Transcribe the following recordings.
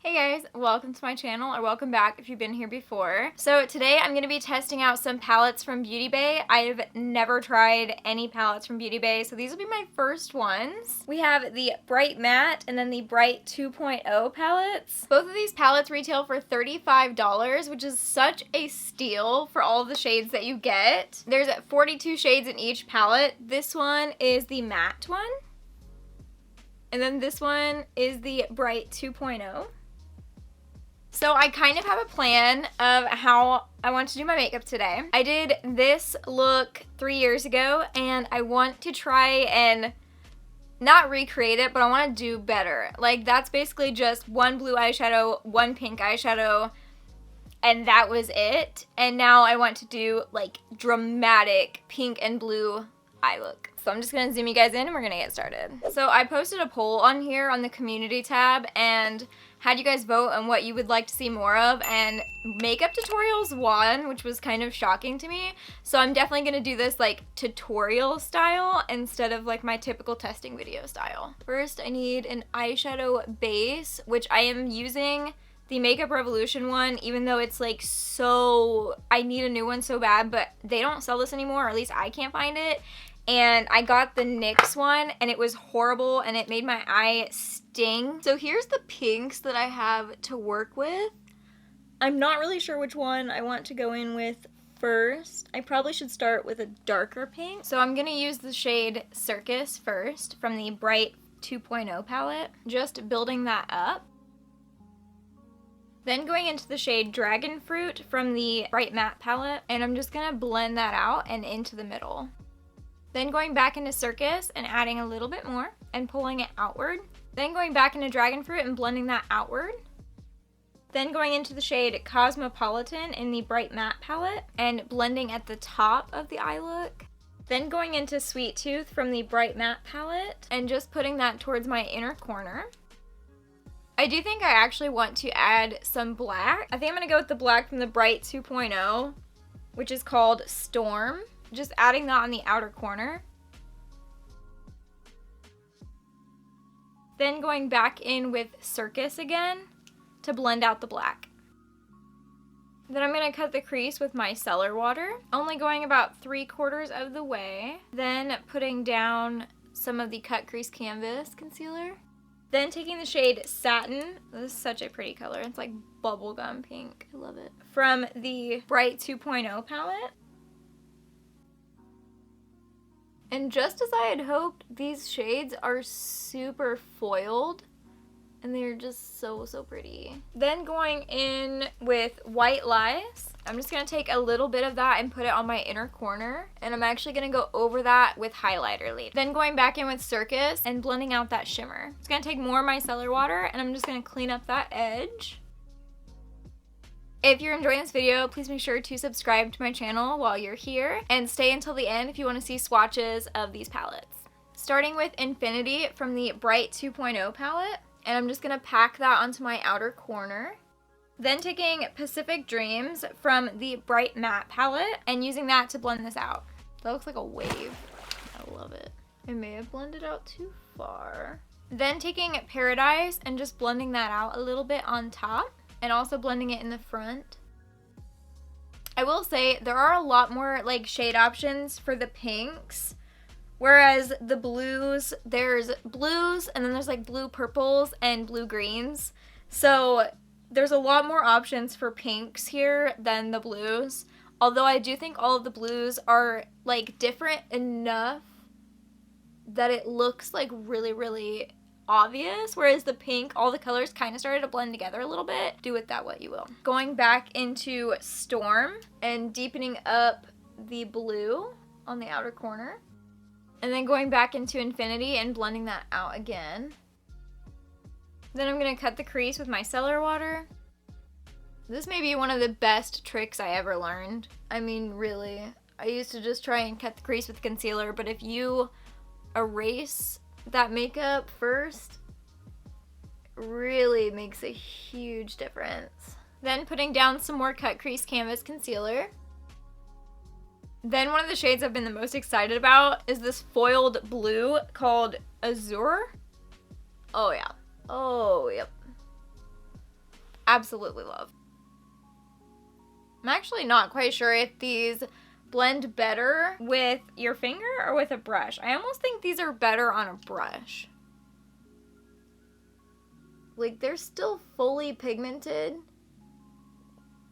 Hey guys, welcome to my channel, or welcome back if you've been here before. So today I'm going to be testing out some palettes from Beauty Bay. I've never tried any palettes from Beauty Bay, so these will be my first ones. We have the Bright Matte and then the Bright 2.0 palettes. Both of these palettes retail for $35, which is such a steal for all of the shades that you get. There's 42 shades in each palette. This one is the matte one. And then this one is the Bright 2.0. So I kind of have a plan of how I want to do my makeup today. I did this look 3 years ago, and I want to try and not recreate it, but I want to do better. Like, that's basically just one blue eyeshadow, one pink eyeshadow, and that was it. And now I want to do like dramatic pink and blue eye look. So I'm just going to zoom you guys in and we're going to get started. So I posted a poll on here on the community tab and had you guys vote on what you would like to see more of, and makeup tutorials won, which was kind of shocking to me. So I'm definitely going to do this like tutorial style instead of like my typical testing video style. First, I need an eyeshadow base, which I am using the Makeup Revolution one, even though it's like I need a new one so bad, but they don't sell this anymore, or at least I can't find it. And I got the NYX one and it was horrible and it made my eye sting. So here's the pinks that I have to work with. I'm not really sure which one I want to go in with first. I probably should start with a darker pink. So I'm gonna use the shade Circus first from the Bright 2.0 palette. Just building that up. Then going into the shade Dragon Fruit from the Bright Matte palette, and I'm just gonna blend that out and into the middle. Then going back into Circus and adding a little bit more and pulling it outward. Then going back into Dragon Fruit and blending that outward. Then going into the shade Cosmopolitan in the Bright Matte palette and blending at the top of the eye look. Then going into Sweet Tooth from the Bright Matte palette and just putting that towards my inner corner. I do think I actually want to add some black. I think I'm going to go with the black from the Bright 2.0, which is called Storm. Just adding that on the outer corner. Then going back in with Circus again to blend out the black. Then I'm going to cut the crease with my Cellar Water, only going about 3/4 of the way. Then putting down some of the Cut Crease Canvas concealer. Then taking the shade Satin. This is such a pretty color. It's like bubblegum pink. I love it. From the Bright 2.0 palette. And just as I had hoped, these shades are super foiled and they're just so pretty. Then going in with White Lies, I'm just going to take a little bit of that and put it on my inner corner, and I'm actually going to go over that with highlighter later. Then going back in with Circus and blending out that shimmer. It's going to take more of my Cellar Water and I'm just going to clean up that edge. If you're enjoying this video, please make sure to subscribe to my channel while you're here and stay until the end if you want to see swatches of these palettes. Starting with Infinity from the Bright 2.0 palette, and I'm just going to pack that onto my outer corner. Then taking Pacific Dreams from the Bright Matte palette and using that to blend this out. That looks like a wave. I love it. I may have blended out too far. Then taking Paradise and just blending that out a little bit on top. And also blending it in the front. I will say there are a lot more like shade options for the pinks, whereas the blues, there's blues and then there's like blue purples and blue greens. So there's a lot more options for pinks here than the blues. Although I do think all of the blues are like different enough that it looks like really obvious, whereas the pink, all the colors kind of started to blend together a little bit. Do with that what you will. Going back into Storm and deepening up the blue on the outer corner. And then going back into Infinity and blending that out again. Then I'm going to cut the crease with my Cellar Water. This may be one of the best tricks I ever learned. I mean, really. I used to just try and cut the crease with concealer, but if you erase that makeup first, really makes a huge difference. Then putting down some more Cut Crease Canvas concealer. Then one of the shades I've been the most excited about is this foiled blue called Azure. Oh yeah. Oh, yep. absolutely love. I'm actually not quite sure if these blend better with your finger or with a brush. I almost think these are better on a brush. Like, they're still fully pigmented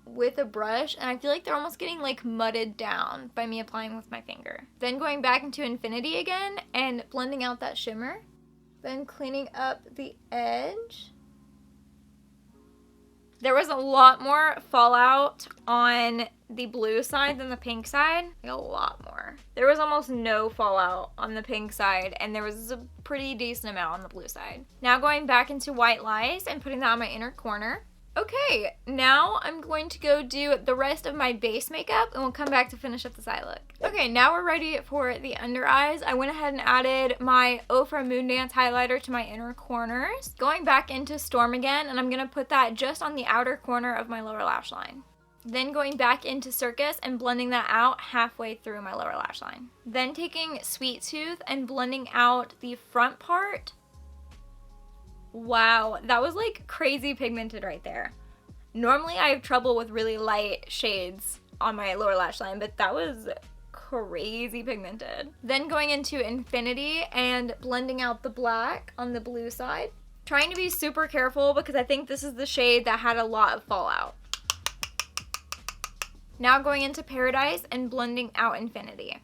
with a brush, and I feel like they're almost getting like mudded down by me applying with my finger. Then going back into Infinity again and blending out that shimmer. Then cleaning up the edge. There was a lot more fallout on the blue side than the pink side. Like, a lot more. There was almost no fallout on the pink side, and there was a pretty decent amount on the blue side. Now going back into White Lies and putting that on my inner corner. Okay, now I'm going to go do the rest of my base makeup, and we'll come back to finish up this eye look. Okay, now we're ready for the under eyes. I went ahead and added my Ofra Moon Dance highlighter to my inner corners. Going back into Storm again, and I'm going to put that just on the outer corner of my lower lash line. Then going back into Circus and blending that out halfway through my lower lash line. Then taking Sweet Tooth and blending out the front part. Wow, that was like crazy pigmented right there. Normally I have trouble with really light shades on my lower lash line, but that was crazy pigmented. Then going into Infinity and blending out the black on the blue side. Trying to be super careful because I think this is the shade that had a lot of fallout. Now going into Paradise and blending out Infinity.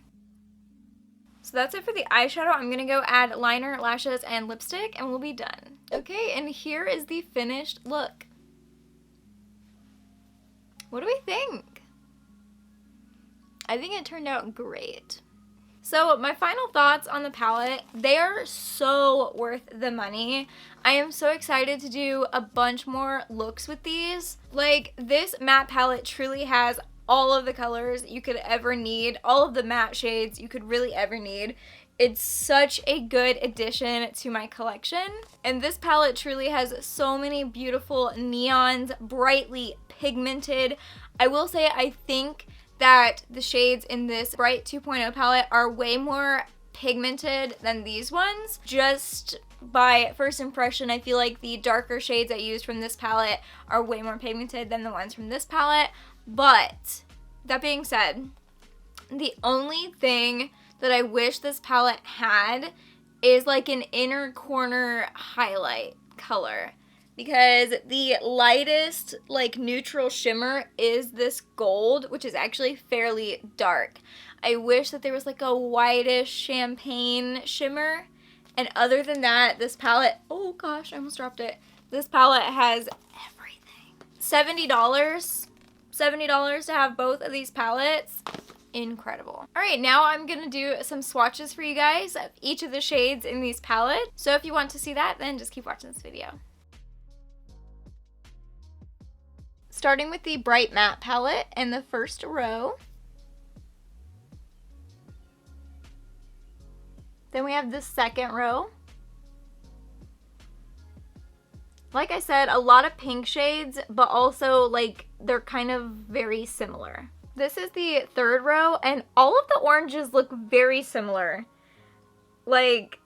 So that's it for the eyeshadow. I'm gonna go add liner, lashes, and lipstick, and we'll be done. Okay, and here is the finished look. What do we think? I think it turned out great. So my final thoughts on the palette, they are so worth the money. I am so excited to do a bunch more looks with these. Like, this matte palette truly has all of the colors you could ever need, all of the matte shades you could really ever need. It's such a good addition to my collection. And this palette truly has so many beautiful neons, brightly pigmented. I will say I think that the shades in this Bright 2.0 palette are way more pigmented than these ones. Just by first impression, I feel like the darker shades I used from this palette are way more pigmented than the ones from this palette. But that being said, the only thing that I wish this palette had is like an inner corner highlight color, because the lightest like neutral shimmer is this gold, which is actually fairly dark. I wish that there was like a whitish champagne shimmer, and other than that, this palette, oh gosh, I almost dropped it. This palette has everything. $70 to have both of these palettes. Incredible. Alright, now I'm gonna do some swatches for you guys of each of the shades in these palettes. So if you want to see that, then just keep watching this video. Starting with the Bright Matte palette in the first row. Then we have the second row. Like I said, a lot of pink shades, but also like they're kind of very similar. This is the third row, and all of the oranges look very similar. Like,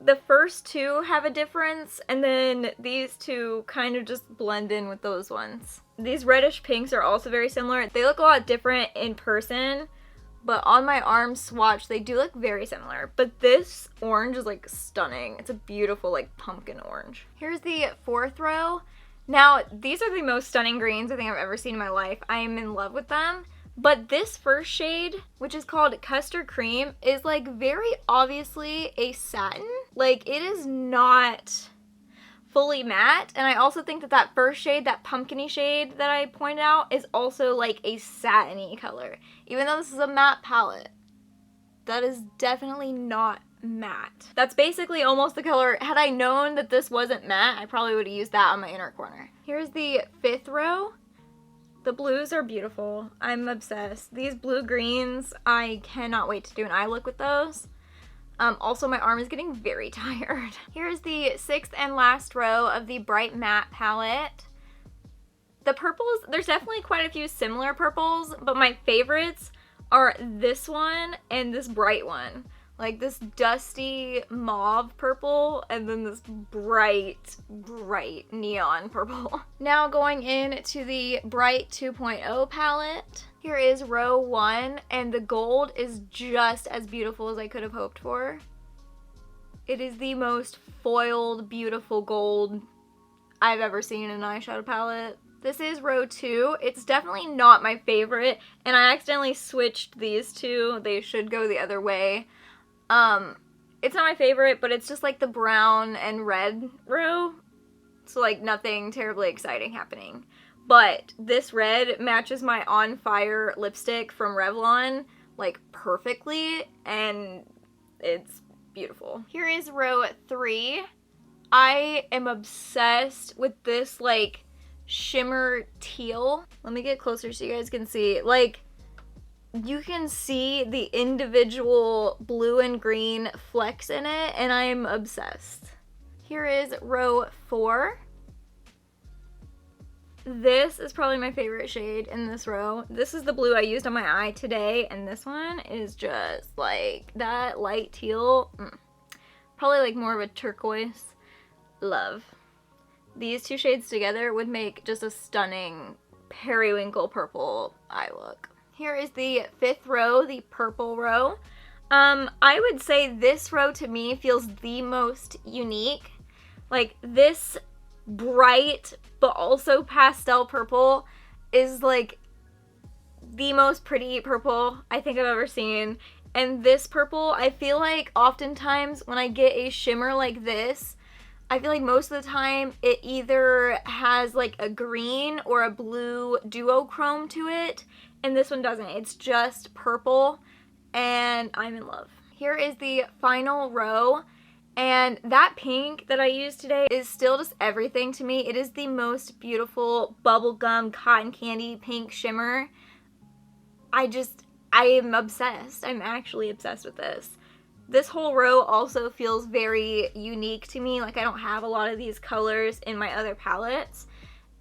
the first two have a difference, and then these two kind of just blend in with those ones. These reddish pinks are also very similar. They look a lot different in person, but on my arm swatch, they do look very similar. But this orange is like stunning. It's a beautiful like pumpkin orange. Here's the fourth row. Now, these are the most stunning greens I think I've ever seen in my life. I am in love with them. But this first shade, which is called Custard Cream, is like very obviously a satin. Like, it is not fully matte. And I also think that that first shade, that pumpkin-y shade that I pointed out, is also like a satiny color. Even though this is a matte palette, that is definitely not matte. That's basically almost the color. Had I known that this wasn't matte, I probably would have used that on my inner corner. Here's the fifth row. The blues are beautiful. I'm obsessed. These blue greens, I cannot wait to do an eye look with those. Also, my arm is getting very tired. Here's the sixth and last row of the Bright Matte palette. The purples, there's definitely quite a few similar purples, but my favorites are this one and this bright one. Like this dusty mauve purple and then this bright, bright neon purple. Now going into the Bright 2.0 palette. Here is row 1 and the gold is just as beautiful as I could have hoped for. It is the most foiled, beautiful gold I've ever seen in an eyeshadow palette. This is row 2. It's definitely not my favorite, and I accidentally switched these two. They should go the other way. It's not my favorite, but it's just like the brown and red row. So like nothing terribly exciting happening. But this red matches my On Fire lipstick from Revlon like perfectly, and it's beautiful. Here is row 3. I am obsessed with this like shimmer teal. Let me get closer so you guys can see. Like, you can see the individual blue and green flecks in it, and I am obsessed. Here is row 4. This is probably my favorite shade in this row. This is the blue I used on my eye today, and this one is just like that light teal. Probably like more of a turquoise. Love. These two shades together would make just a stunning periwinkle purple eye look. Here is the 5th row, the purple row. I would say this row to me feels the most unique. Like this bright but also pastel purple is like the most pretty purple I think I've ever seen. And this purple, I feel like oftentimes when I get a shimmer like this, I feel like most of the time it either has like a green or a blue duochrome to it, and this one doesn't. It's just purple, and I'm in love. Here is the final row, and that pink that I used today is still just everything to me. It is the most beautiful bubblegum cotton candy pink shimmer. I am obsessed. I'm actually obsessed with this. This whole row also feels very unique to me. Like I don't have a lot of these colors in my other palettes,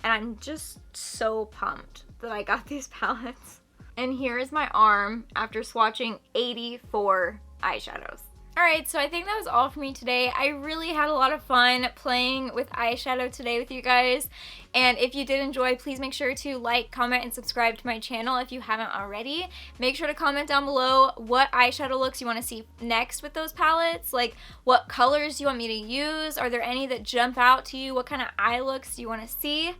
and I'm just so pumped that I got these palettes. And here is my arm after swatching 84 eyeshadows. Alright, so I think that was all for me today. I really had a lot of fun playing with eyeshadow today with you guys. And if you did enjoy, please make sure to like, comment, and subscribe to my channel if you haven't already. Make sure to comment down below what eyeshadow looks you want to see next with those palettes. Like, what colors do you want me to use? Are there any that jump out to you? What kind of eye looks do you want to see?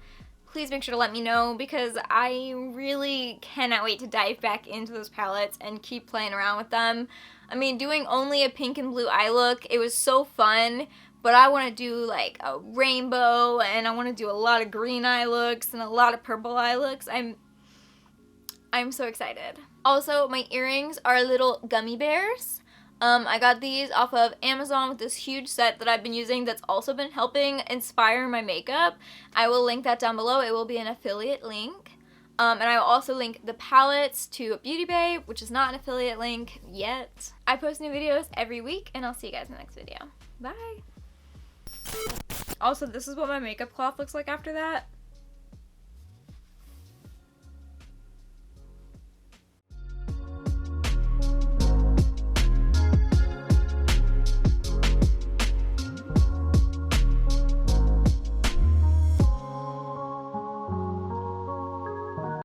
Please make sure to let me know, because I really cannot wait to dive back into those palettes and keep playing around with them. I mean, doing only a pink and blue eye look, it was so fun, but I want to do like a rainbow, and I want to do a lot of green eye looks and a lot of purple eye looks. I'm so excited. Also, my earrings are little gummy bears. I got these off of Amazon with this huge set that I've been using that's also been helping inspire my makeup. I will link that down below. It will be an affiliate link. And I will also link the palettes to Beauty Bay, which is not an affiliate link yet. I post new videos every week, and I'll see you guys in the next video. Bye! Also, this is what my makeup cloth looks like after that.